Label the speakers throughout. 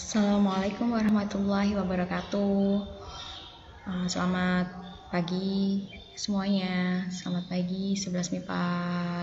Speaker 1: Assalamualaikum warahmatullahi wabarakatuh. Selamat pagi semuanya. Selamat pagi 11 MIPA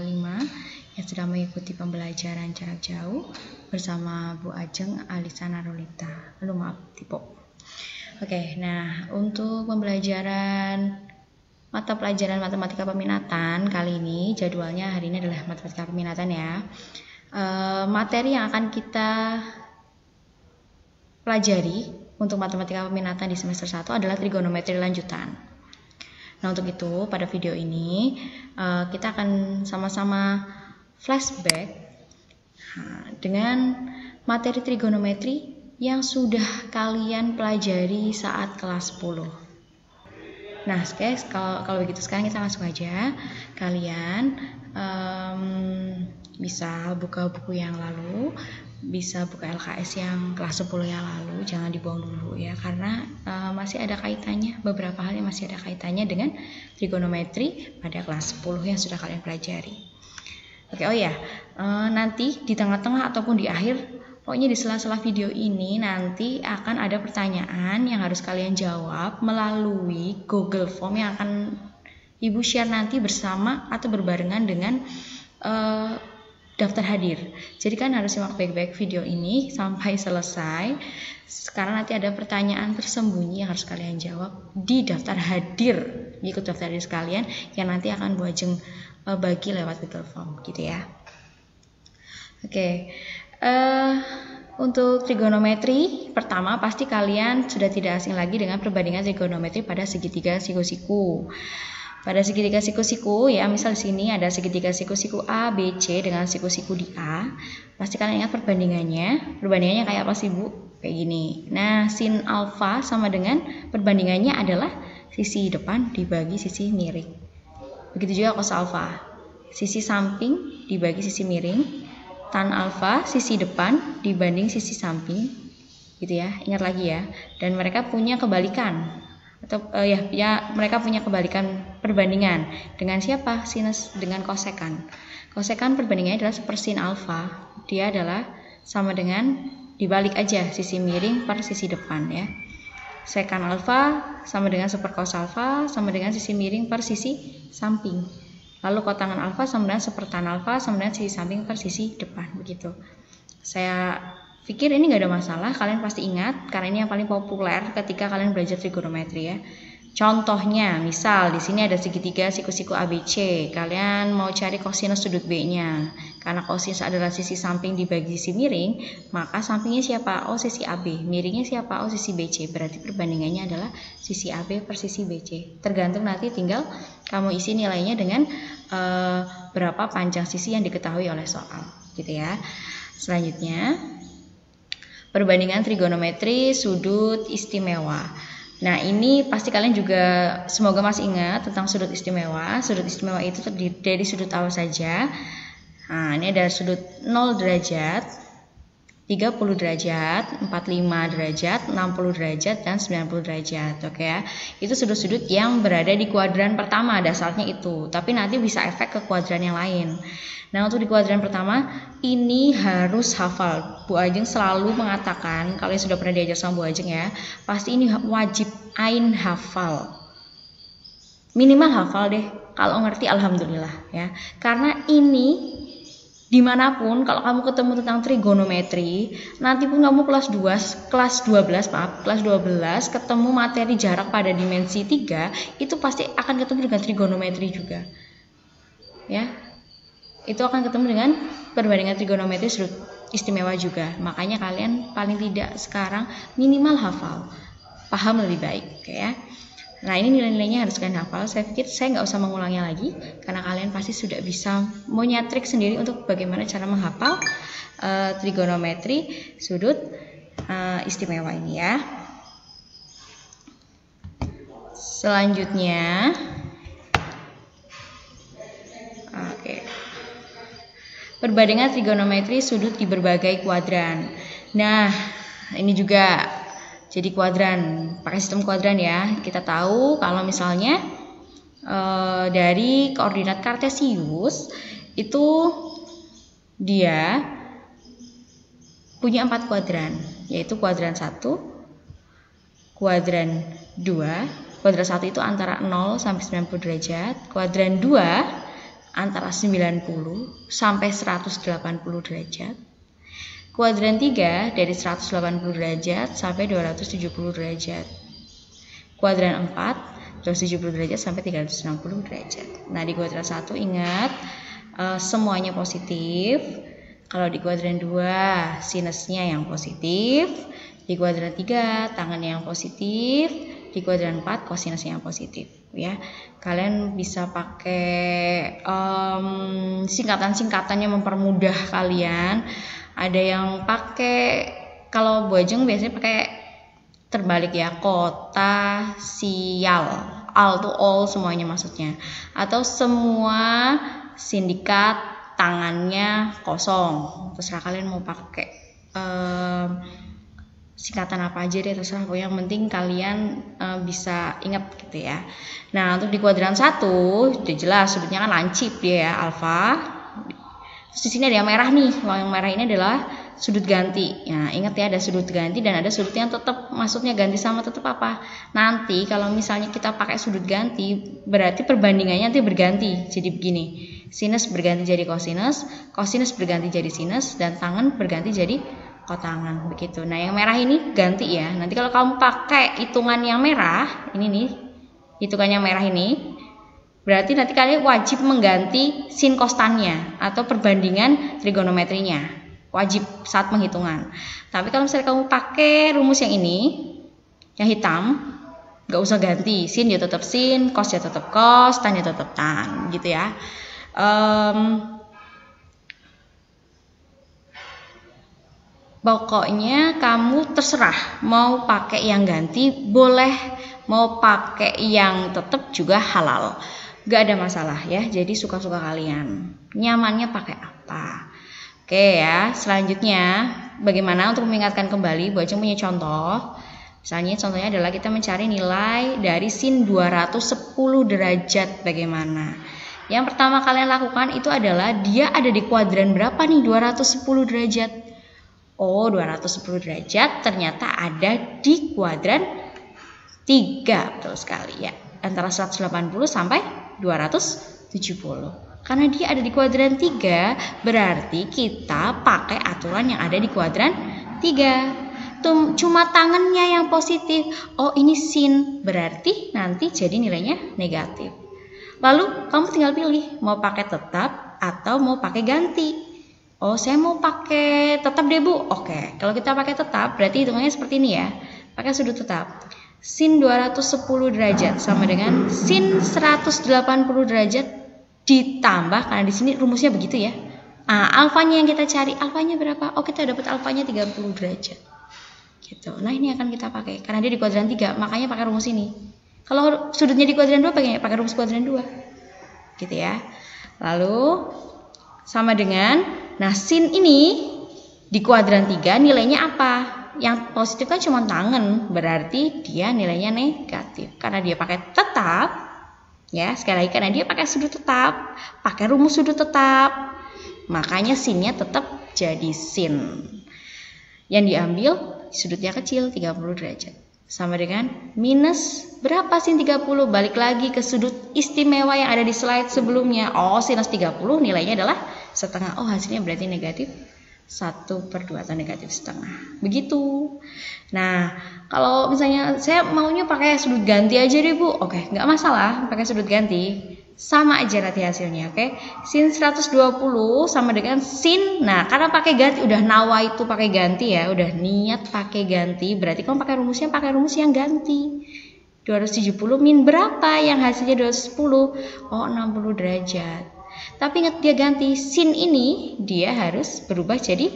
Speaker 1: 5 yang sedang mengikuti pembelajaran jarak jauh bersama Bu Ajeng Alisa Narulita. Maaf, Tipo. Oke, nah untuk pembelajaran mata pelajaran matematika peminatan kali ini, jadwalnya hari ini adalah matematika peminatan ya. Materi yang akan kita pelajari untuk matematika peminatan di semester 1 adalah trigonometri lanjutan. Nah, untuk itu pada video ini kita akan sama-sama flashback dengan materi trigonometri yang sudah kalian pelajari saat kelas 10. Nah, guys, kalau begitu sekarang kita langsung aja. Kalian bisa buka buku yang lalu, bisa buka LKS yang kelas 10 yang lalu, jangan dibuang dulu ya, karena masih ada kaitannya, beberapa hal yang masih ada kaitannya dengan trigonometri pada kelas 10 yang sudah kalian pelajari. Oke, oh ya, nanti di tengah-tengah ataupun di akhir, pokoknya di sela-sela video ini nanti akan ada pertanyaan yang harus kalian jawab melalui Google Form yang akan Ibu share nanti bersama atau berbarengan dengan daftar hadir. Jadi kan harus simak baik-baik video ini sampai selesai, karena nanti ada pertanyaan tersembunyi yang harus kalian jawab di daftar hadir. Ikut daftar hadir sekalian yang nanti akan Bu Ajeng bagi lewat Google Form gitu ya. Oke. Untuk trigonometri, pertama pasti kalian sudah tidak asing lagi dengan perbandingan trigonometri pada segitiga siku-siku. Pada segitiga siku-siku ya, misal di sini ada segitiga siku-siku A, B, C dengan siku-siku di A. Pasti kalian ingat perbandingannya. Perbandingannya kayak apa sih, Bu? Kayak gini. Nah, sin alfa sama dengan perbandingannya adalah sisi depan dibagi sisi miring. Begitu juga cos alfa. Sisi samping dibagi sisi miring. Tan alfa sisi depan dibanding sisi samping. Gitu ya. Ingat lagi ya. Dan mereka punya kebalikan. Atau mereka punya kebalikan perbandingan dengan siapa? Sinus dengan kosekan. Kosekan perbandingannya adalah sepersin alfa. Dia adalah sama dengan dibalik aja sisi miring per sisi depan ya. Sekan alfa sama dengan seperkos alfa sama dengan sisi miring per sisi samping. Lalu kotangan alfa sama dengan sepertan alfa sama dengan sisi samping per sisi depan, begitu. Saya pikir ini nggak ada masalah, kalian pasti ingat karena ini yang paling populer ketika kalian belajar trigonometri ya. Contohnya, misal di sini ada segitiga siku-siku ABC, kalian mau cari kosinus sudut B-nya. Karena kosinus adalah sisi samping dibagi sisi miring, maka sampingnya siapa? Oh, sisi AB. Miringnya siapa? Oh, sisi BC. Berarti perbandingannya adalah sisi AB per sisi BC. Tergantung nanti tinggal kamu isi nilainya dengan berapa panjang sisi yang diketahui oleh soal, gitu ya. Selanjutnya, perbandingan trigonometri sudut istimewa. Nah, ini pasti kalian juga semoga masih ingat tentang sudut istimewa. Sudut istimewa itu terdiri dari sudut awal saja. Nah, ini ada sudut 0 derajat, 30 derajat, 45 derajat, 60 derajat, dan 90 derajat. Oke ya. Itu sudut-sudut yang berada di kuadran pertama, dasarnya itu. Tapi nanti bisa efek ke kuadran yang lain. Nah, untuk di kuadran pertama, ini harus hafal. Bu Ajeng selalu mengatakan, kalau sudah pernah diajar sama Bu Ajeng ya, pasti ini wajib ain hafal. Minimal hafal deh, kalau ngerti alhamdulillah ya. Karena ini dimanapun kalau kamu ketemu tentang trigonometri, nanti pun kamu kelas 12 ketemu materi jarak pada dimensi 3, itu pasti akan ketemu dengan trigonometri juga. Ya. Itu akan ketemu dengan perbandingan trigonometri sudut istimewa juga. Makanya kalian paling tidak sekarang minimal hafal, paham lebih baik, oke ya. Nah, ini nilai-nilainya harus kalian hafal. Saya pikir saya nggak usah mengulangnya lagi karena kalian pasti sudah bisa punya trik sendiri untuk bagaimana cara menghafal trigonometri sudut istimewa ini ya. Selanjutnya, perbandingan trigonometri sudut di berbagai kuadran. Nah, ini juga jadi kuadran, pakai sistem kuadran ya. Kita tahu kalau misalnya dari koordinat kartesius itu dia punya 4 kuadran, yaitu kuadran 1, kuadran 2. Kuadran 1 itu antara 0 sampai 90 derajat, kuadran 2 antara 90 sampai 180 derajat. Kuadran 3 dari 180 derajat sampai 270 derajat. Kuadran 4 270 derajat sampai 360 derajat. Nah, di kuadran 1 ingat semuanya positif. Kalau di kuadran 2 sinusnya yang positif. Di kuadran 3 tangannya yang positif. Di kuadran 4 kosinusnya yang positif, ya. Kalian bisa pakai singkatan-singkatan yang mempermudah kalian. Ada yang pakai, kalau Bojong biasanya pakai terbalik ya, kota sial, al to all semuanya maksudnya, atau semua sindikat tangannya kosong. Terserah kalian mau pakai singkatan apa aja deh, terserah. Yang penting kalian bisa ingat gitu ya. Nah, untuk di kuadran 1 udah jelas sudutnya kan lancip dia ya, alfa. Terus di sini ada yang merah nih. Kalau yang merah ini adalah sudut ganti. Nah, ingat ya, ada sudut ganti dan ada sudut yang tetap. Maksudnya ganti sama tetap apa? Nanti kalau misalnya kita pakai sudut ganti, berarti perbandingannya nanti berganti. Jadi begini, sinus berganti jadi kosinus, kosinus berganti jadi sinus, dan tangan berganti jadi kotangan, begitu. Nah, yang merah ini ganti ya. Nanti kalau kamu pakai hitungan yang merah, ini nih, hitungan yang merah ini, berarti nanti kalian wajib mengganti sin kostannya atau perbandingan trigonometrinya. Wajib saat penghitungan. Tapi kalau misalnya kamu pakai rumus yang ini, yang hitam, nggak usah ganti. Sin ya tetap sin, cos ya tetap cos, tan ya tetap tan, gitu ya. Pokoknya kamu terserah mau pakai yang ganti boleh, mau pakai yang tetap juga halal. Gak ada masalah ya, jadi suka-suka kalian. Nyamannya pakai apa? Oke ya, selanjutnya bagaimana untuk mengingatkan kembali? Bojong punya contoh. Misalnya contohnya adalah kita mencari nilai dari sin 210 derajat. Bagaimana? Yang pertama kalian lakukan itu adalah dia ada di kuadran berapa nih 210 derajat? Oh, 210 derajat ternyata ada di kuadran 3, betul sekali ya. Antara 180 sampai 270. Karena dia ada di kuadran 3, berarti kita pakai aturan yang ada di kuadran 3. Cuma tangannya yang positif. Oh, ini sin, berarti nanti jadi nilainya negatif. Lalu kamu tinggal pilih mau pakai tetap atau mau pakai ganti. Oh, saya mau pakai tetap deh, Bu. Oke, kalau kita pakai tetap berarti hitungannya seperti ini ya. Pakai sudut tetap. Sin 210 derajat sama dengan sin 180 derajat ditambah, karena di sini rumusnya begitu ya. Alfanya yang kita cari, alfanya berapa? Oh, kita dapat alfanya 30 derajat. Gitu. Nah, ini akan kita pakai karena dia di kuadran 3, makanya pakai rumus ini. Kalau sudutnya di kuadran 2 pakai rumus kuadran 2. Gitu ya. Lalu sama dengan, nah sin ini di kuadran 3 nilainya apa? Yang positif kan cuma tangan, berarti dia nilainya negatif. Karena dia pakai tetap, ya sekali lagi karena dia pakai sudut tetap, pakai rumus sudut tetap, makanya sinnya tetap jadi sin. Yang diambil sudutnya kecil 30 derajat. Sama dengan minus berapa sin 30? Balik lagi ke sudut istimewa yang ada di slide sebelumnya. Oh, sinus 30 nilainya adalah setengah. Oh, hasilnya berarti negatif 1/2 atau negatif setengah. Begitu. Nah, kalau misalnya saya maunya pakai sudut ganti aja deh, Bu. Oke, nggak masalah pakai sudut ganti. Sama aja nanti hasilnya, oke. Sin 120 sama dengan sin. Nah, karena pakai ganti, udah nawa itu pakai ganti ya, udah niat pakai ganti, berarti kamu pakai rumus yang ganti. 270 min berapa yang hasilnya 210? Oh, 60 derajat. Tapi ingat dia ganti sin ini, dia harus berubah jadi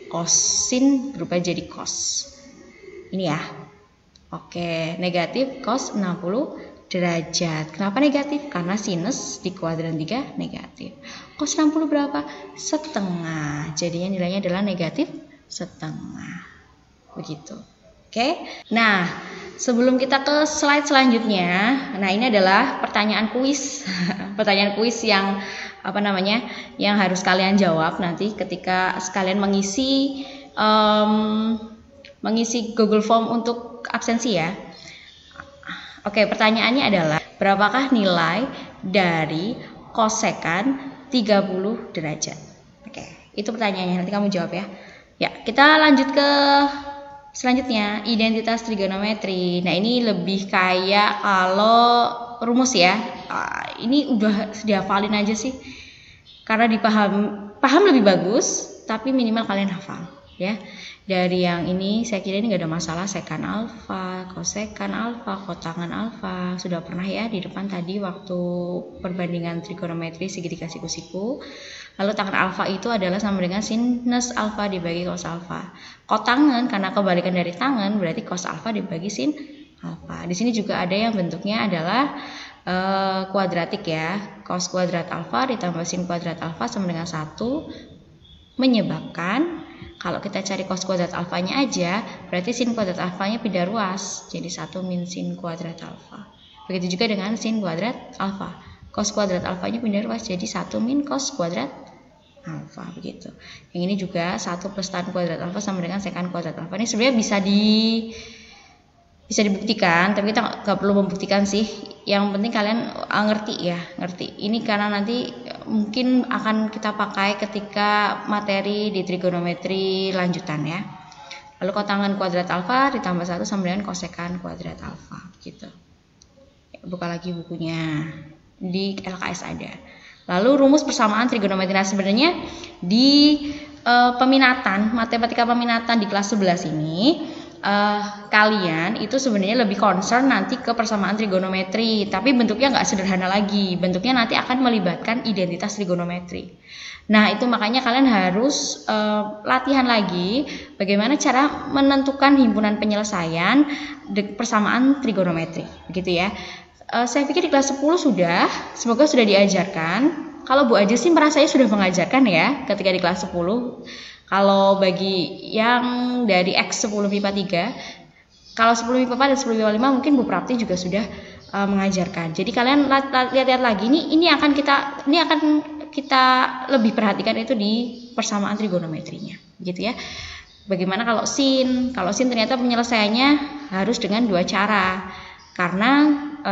Speaker 1: cos. Sin berubah jadi cos. Ini ya. Oke, negatif cos 60 derajat. Kenapa negatif? Karena sinus di kuadran 3 negatif. Cos 60 berapa? Setengah. Jadinya nilainya adalah negatif setengah. Begitu. Oke. Nah, sebelum kita ke slide selanjutnya, nah ini adalah pertanyaan kuis. Pertanyaan kuis yang yang harus kalian jawab nanti ketika sekalian mengisi mengisi Google Form untuk absensi ya. Oke, pertanyaannya adalah berapakah nilai dari kosekan 30 derajat? Oke, itu pertanyaannya, nanti kamu jawab ya. Ya, kita lanjut ke selanjutnya, identitas trigonometri. Nah, ini lebih kayak kalau rumus ya. Ini udah dihafalin aja sih. Karena paham lebih bagus, tapi minimal kalian hafal ya. Dari yang ini saya kira ini nggak ada masalah, sekan alfa, kosekan alfa, kotangan alfa. Sudah pernah ya di depan tadi waktu perbandingan trigonometri segitiga siku-siku. Lalu tangan alfa itu adalah sama dengan sinus alfa dibagi cos alfa. Kotangan karena kebalikan dari tangan berarti cos alfa dibagi sin alfa. Di sini juga ada yang bentuknya adalah kuadratik ya. Cos kuadrat alfa ditambah sin kuadrat alfa sama dengan 1, menyebabkan kalau kita cari cos kuadrat alfanya aja, berarti sin kuadrat alfanya pindah ruas, jadi 1 min sin kuadrat alfa. Begitu juga dengan sin kuadrat alfa. Cos kuadrat alfanya pindah ruas, jadi 1 min cos kuadrat alfa, begitu. Yang ini juga 1 plus tan kuadrat alfa sama dengan sekan kuadrat alfa. Ini sebenarnya bisa dibuktikan, tapi kita nggak perlu membuktikan sih. Yang penting kalian ngerti ya, ngerti. Ini karena nanti mungkin akan kita pakai ketika materi di trigonometri lanjutan ya. Lalu kotangan kuadrat alfa ditambah 1 sama dengan kosekan kuadrat alfa, gitu. Buka lagi bukunya, di LKS ada. Lalu rumus persamaan trigonometri. Nah, sebenarnya di peminatan, matematika peminatan di kelas 11 ini kalian itu sebenarnya lebih concern nanti ke persamaan trigonometri, tapi bentuknya nggak sederhana lagi, bentuknya nanti akan melibatkan identitas trigonometri. Nah, itu makanya kalian harus latihan lagi bagaimana cara menentukan himpunan penyelesaian persamaan trigonometri, begitu ya. Saya pikir di kelas 10 semoga sudah diajarkan. Kalau Bu Aja sih merasanya sudah mengajarkan ya ketika di kelas 10. Kalau bagi yang dari X 10 MIPA 3, kalau 10 MIPA 4 dan 10 MIPA 5 mungkin Bu Prapti juga sudah mengajarkan. Jadi kalian lihat-lihat lagi ini akan kita lebih perhatikan itu di persamaan trigonometrinya, gitu ya. Bagaimana kalau sin? Kalau sin ternyata penyelesaiannya harus dengan 2 cara. Karena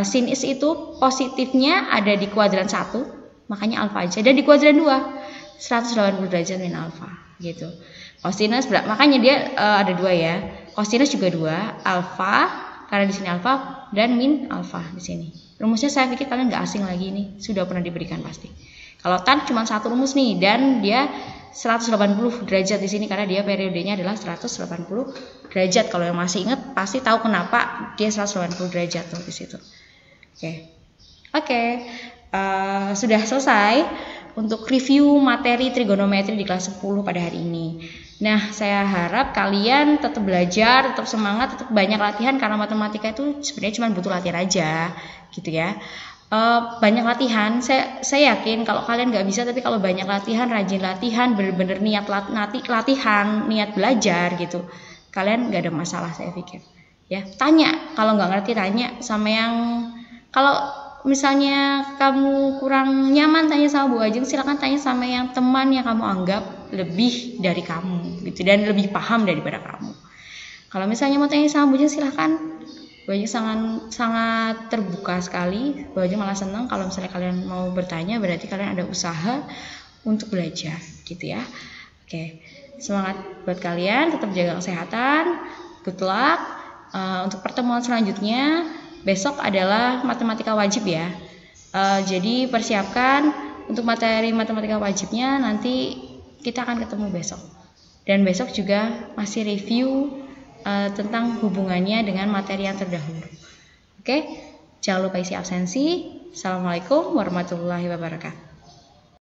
Speaker 1: sin is itu positifnya ada di kuadran 1, makanya alfa aja. Dan di kuadran 2, 180 derajat min alfa, gitu. Kosinus makanya dia ada 2 ya. Kosinus juga 2, alfa karena di sini alfa dan min alfa di sini. Rumusnya saya pikir kalian nggak asing lagi nih, sudah pernah diberikan pasti. Kalau tan cuma 1 rumus nih dan dia 180 derajat di sini karena dia periodenya adalah 180 derajat. Kalau yang masih ingat pasti tahu kenapa dia 180 derajat tuh di situ. Oke. Sudah selesai untuk review materi trigonometri di kelas 10 pada hari ini. Nah, saya harap kalian tetap belajar, tetap semangat, tetap banyak latihan karena matematika itu sebenarnya cuma butuh latihan aja, gitu ya. Banyak latihan, saya yakin kalau kalian nggak bisa, tapi kalau banyak latihan, rajin latihan, bener-bener niat latihan, niat belajar gitu, kalian nggak ada masalah saya pikir. Ya, tanya kalau nggak ngerti, tanya sama yang, kalau misalnya kamu kurang nyaman tanya sama Bu Ajeng, silakan tanya sama yang teman yang kamu anggap lebih dari kamu gitu dan lebih paham daripada kamu. Kalau misalnya mau tanya sama Bu Ajeng, silakan. Bu Ajeng sangat terbuka sekali. Bu Ajeng malah senang kalau misalnya kalian mau bertanya, berarti kalian ada usaha untuk belajar gitu ya. Oke, semangat buat kalian, tetap jaga kesehatan. Good luck. Untuk pertemuan selanjutnya besok adalah matematika wajib ya. Jadi persiapkan untuk materi matematika wajibnya, nanti kita akan ketemu besok. Dan besok juga masih review tentang hubungannya dengan materi yang terdahulu. Oke, jangan lupa isi absensi. Assalamualaikum warahmatullahi wabarakatuh.